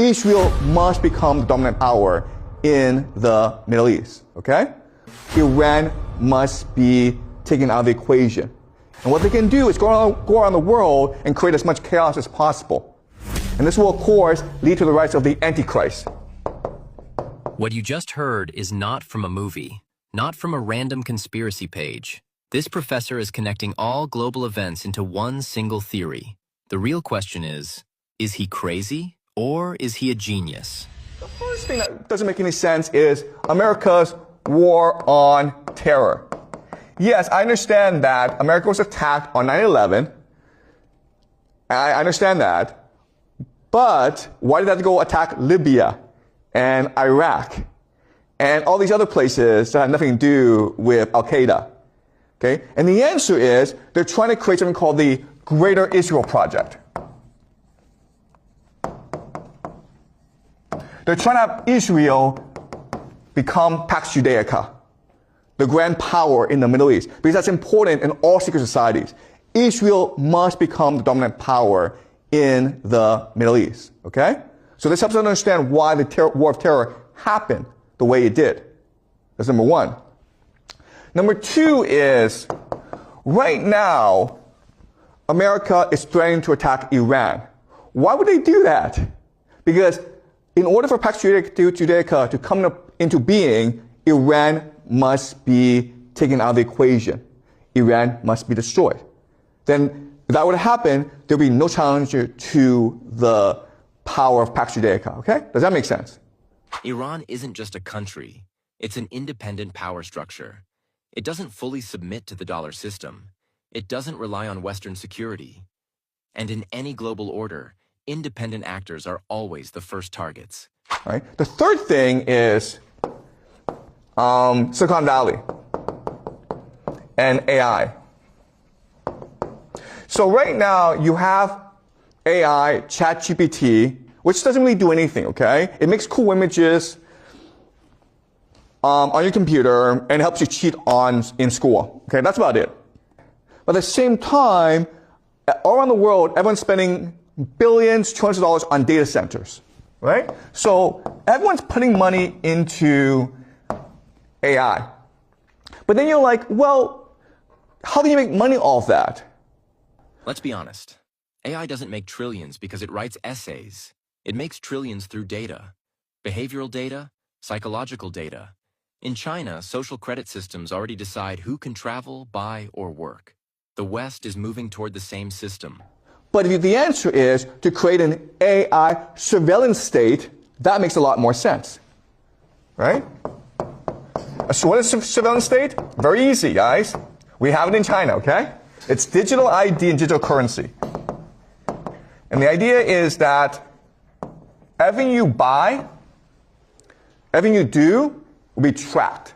Israel must become the dominant power in the Middle East, okay? Iran must be taken out of the equation. And what they can do is go around the world and create as much chaos as possible. And this will, of course, lead to the rise of the Antichrist. What you just heard is not from a movie, not from a random conspiracy page. This professor is connecting all global events into one single theory. The real question is he crazy or is he a genius? The first thing that doesn't make any sense is America's war on terror. Yes, I understand that America was attacked on 9/11. I understand that. But why did they have to go attack Libya and Iraq and all these other places that have nothing to do with Al-Qaeda? Okay? And the answer is they're trying to create something called the Greater Israel Project. They're trying to have Israel become Pax Judaica, the grand power in the Middle East, because that's important in all secret societies. Israel must become the dominant power in the Middle East, okay? So this helps us understand why the war of terror happened the way it did. That's number one. Number two is, right now, America is threatening to attack Iran. Why would they do that? Because in order for Pax Judaica to come into being, Iran must be taken out of the equation. Iran must be destroyed. Then, if that were to happen, there would be no challenge to the power of Pax Judaica, okay? Does that make sense? Iran isn't just a country. It's an independent power structure. It doesn't fully submit to the dollar system. It doesn't rely on Western security. And in any global order, independent actors are always the first targets. All right. The third thing is Silicon Valley and AI. So right now you have AI, ChatGPT, which doesn't really do anything, okay? It makes cool images on your computer and helps you cheat in school. Okay, that's about it. But at the same time, all around the world, everyone's spending billions, trillions of dollars on data centers, right? So everyone's putting money into AI. But then you're like, well, how do you make money off that? Let's be honest. AI doesn't make trillions because it writes essays. It makes trillions through data. Behavioral data, psychological data. In China, social credit systems already decide who can travel, buy, or work. The West is moving toward the same system. But if the answer is to create an AI surveillance state, that makes a lot more sense, right? So what is a surveillance state? Very easy, guys. We have it in China, okay? It's digital ID and digital currency. And the idea is that everything you buy, everything you do, will be tracked.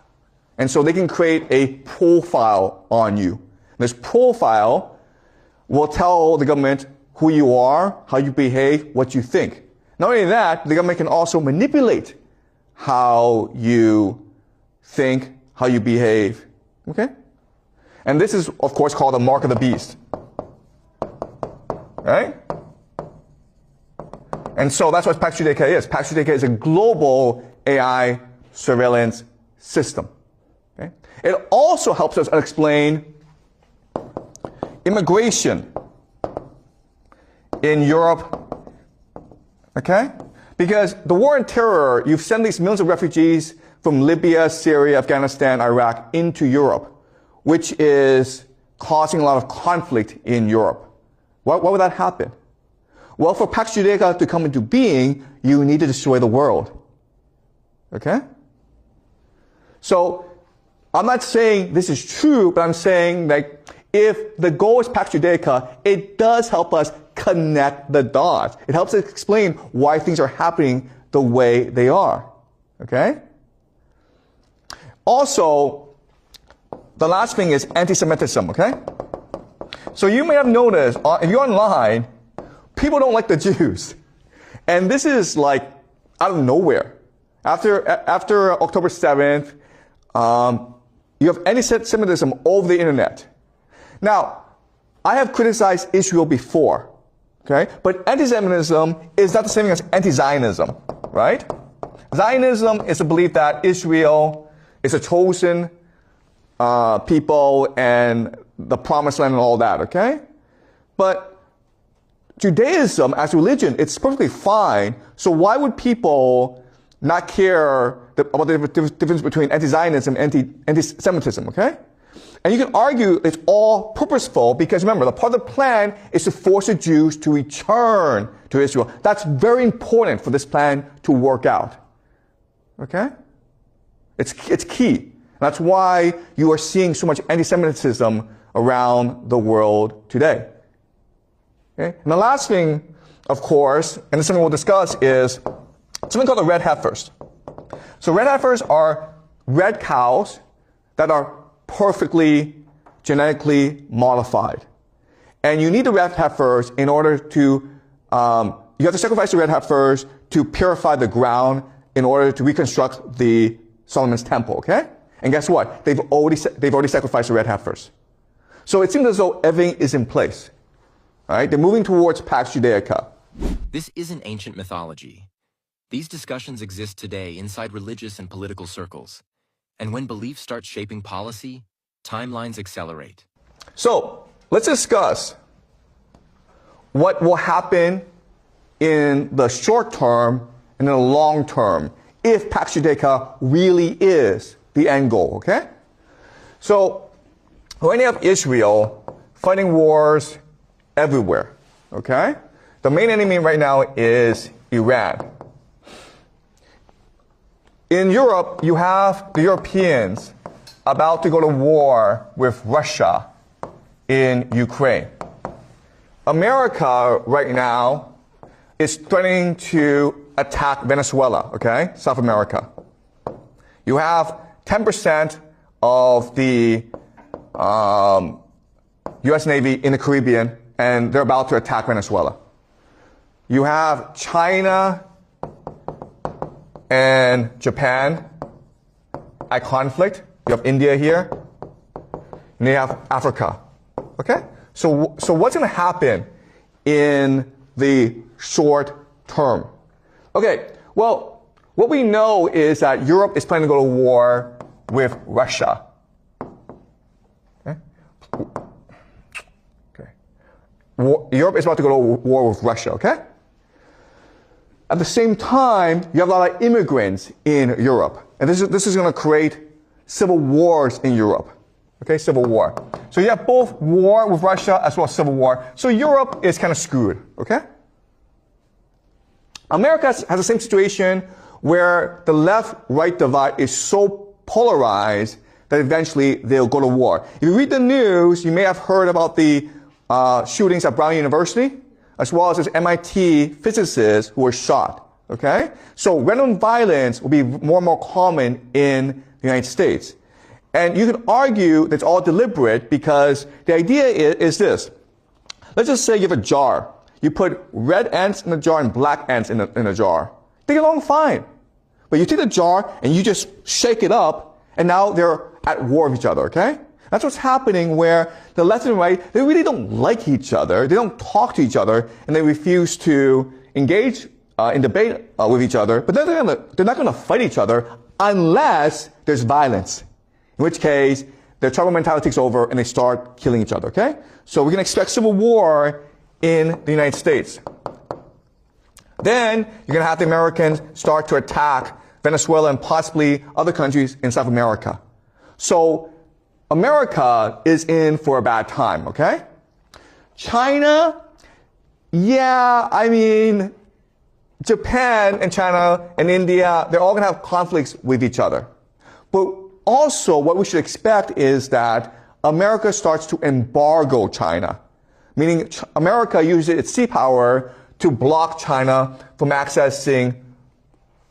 And so they can create a profile on you. This profile will tell the government who you are, how you behave, what you think. Not only that, the government can also manipulate how you think, how you behave. Okay? And this is, of course, called the mark of the beast. Right? And so that's what Pax Judaica is. Pax Judaica is a global AI surveillance system. Okay? It also helps us explain immigration in Europe. Okay? Because the war on terror, you've sent these millions of refugees from Libya, Syria, Afghanistan, Iraq into Europe, which is causing a lot of conflict in Europe. Why would that happen? Well, for Pax Judaica to come into being, you need to destroy the world. Okay? So, I'm not saying this is true, but I'm saying that if the goal is Pax Judaica, it does help us connect the dots. It helps us explain why things are happening the way they are. Okay? Also, the last thing is anti-Semitism, okay? So you may have noticed, if you're online, people don't like the Jews. And this is like out of nowhere. After October 7th, you have anti-Semitism all over the internet. Now, I have criticized Israel before. Okay? But anti-Semitism is not the same thing as anti-Zionism, right? Zionism is a belief that Israel is a chosen people and the promised land and all that, okay? But Judaism as a religion, it's perfectly fine. So why would people not care about the difference between anti-Zionism and anti-Semitism, okay? And you can argue it's all purposeful because remember, the part of the plan is to force the Jews to return to Israel. That's very important for this plan to work out. Okay? It's key. That's why you are seeing so much anti-Semitism around the world today. Okay? And the last thing, of course, and this is something we'll discuss, is something called the red heifers. So red heifers are red cows that are perfectly genetically modified. And you need the red heifers in order to, you have to sacrifice the red heifers to purify the ground in order to reconstruct the Solomon's temple, okay? And guess what? They've already sacrificed the red heifers. So it seems as though everything is in place. All right? They're moving towards Pax Judaica. This isn't ancient mythology. These discussions exist today inside religious and political circles. And when beliefs start shaping policy, timelines accelerate. So let's discuss what will happen in the short term and in the long term if Pax Judaica really is the end goal, okay? So right now you have Israel fighting wars everywhere, okay? The main enemy right now is Iran. In Europe, you have the Europeans about to go to war with Russia in Ukraine. America right now is threatening to attack Venezuela, okay? South America. You have 10% of the U.S. Navy in the Caribbean, and they're about to attack Venezuela. You have China and Japan at conflict. You have India here. And you have Africa. Okay? So what's going to happen in the short term? Okay, well, what we know is that Europe is planning to go to war with Russia. Okay? Europe is about to go to war with Russia, okay? At the same time, you have a lot of immigrants in Europe. And this is going to create civil wars in Europe. Okay, civil war. So you have both war with Russia as well as civil war. So Europe is kind of screwed, okay? America has the same situation where the left-right divide is so polarized that eventually they'll go to war. If you read the news, you may have heard about the shootings at Brown University, as well as this MIT physicists who were shot, okay? So random violence will be more and more common in the United States. And you can argue that it's all deliberate because the idea is this. Let's just say you have a jar. You put red ants in the jar and black ants in a jar. They get along fine. But you take the jar and you just shake it up, and now they're at war with each other, okay? That's what's happening where the left and right, they really don't like each other. They don't talk to each other, and they refuse to engage in debate with each other. But they're not going to fight each other unless there's violence. In which case, their tribal mentality takes over and they start killing each other, okay? So we can expect civil war in the United States. Then you're going to have the Americans start to attack Venezuela and possibly other countries in South America. So America is in for a bad time, okay? China, yeah, I mean, Japan and China and India, they're all going to have conflicts with each other. But also, what we should expect is that America starts to embargo China, meaning America uses its sea power to block China from accessing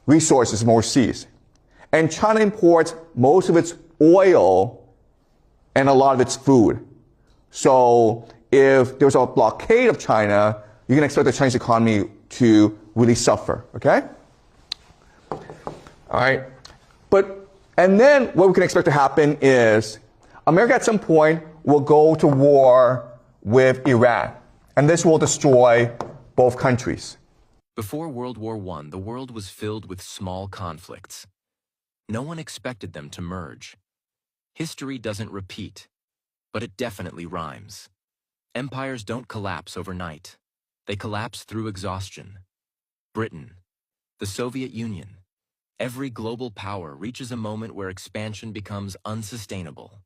resources from overseas. And China imports most of its oil and a lot of its food. So if there's a blockade of China, you can expect the Chinese economy to really suffer, okay? All right. And then what we can expect to happen is America at some point will go to war with Iran. And this will destroy both countries. Before World War I, the world was filled with small conflicts. No one expected them to merge. History doesn't repeat, but it definitely rhymes. Empires don't collapse overnight. They collapse through exhaustion. Britain, the Soviet Union, every global power reaches a moment where expansion becomes unsustainable.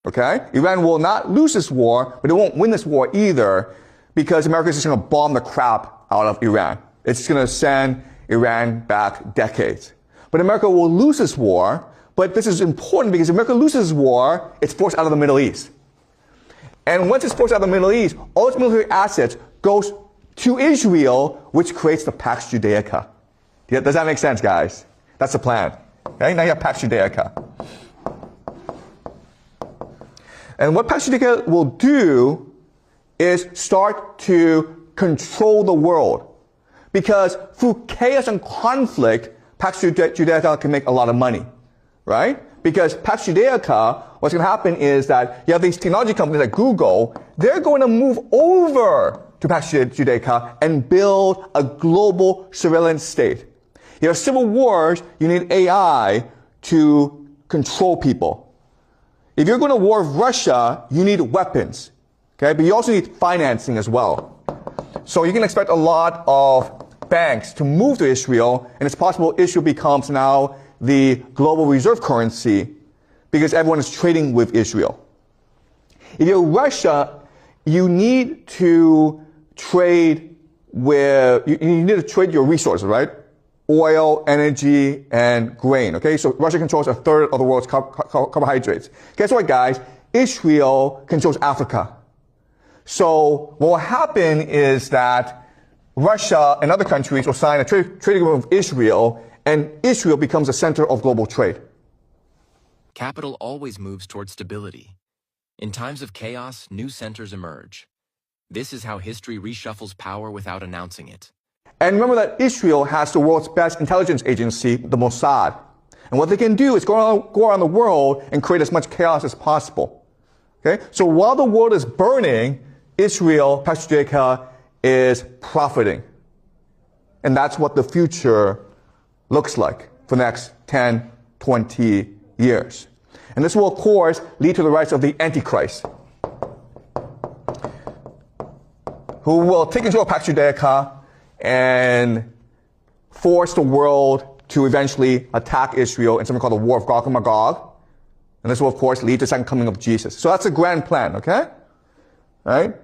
Okay? Iran will not lose this war, but it won't win this war either, because America is just going to bomb the crap out of Iran. It's going to send Iran back decades. But America will lose this war, but this is important because if America loses this war, it's forced out of the Middle East. And once it's forced out of the Middle East, all its military assets goes to Israel, which creates the Pax Judaica. Does that make sense, guys? That's the plan. Okay? Now you have Pax Judaica. And what Pax Judaica will do is start to control the world. Because through chaos and conflict, Pax Judaica can make a lot of money. Right? Because Pax Judaica, what's going to happen is that you have these technology companies like Google, they're going to move over to Pax Judaica and build a global surveillance state. You have civil wars, you need AI to control people. If you're going to war with Russia, you need weapons. Okay? But you also need financing as well. So you can expect a lot of banks to move to Israel, and it's possible Israel becomes now the global reserve currency because everyone is trading with Israel. If you're Russia, you need to trade with, you need to trade your resources, right? Oil, energy, and grain, okay? So Russia controls a third of the world's carbohydrates. Guess what, guys? Israel controls Africa. So what will happen is that Russia and other countries will sign a trade agreement with Israel, and Israel becomes the center of global trade. Capital always moves toward stability. In times of chaos, new centers emerge. This is how history reshuffles power without announcing it. And remember that Israel has the world's best intelligence agency, the Mossad. And what they can do is go around the world and create as much chaos as possible. Okay? So while the world is burning, Israel, Pax Judaica, is profiting. And that's what the future looks like for the next 10, 20 years. And this will, of course, lead to the rise of the Antichrist, who will take control of Pax Judaica and force the world to eventually attack Israel in something called the War of Gog and Magog. And this will, of course, lead to the second coming of Jesus. So that's a grand plan, okay? Right?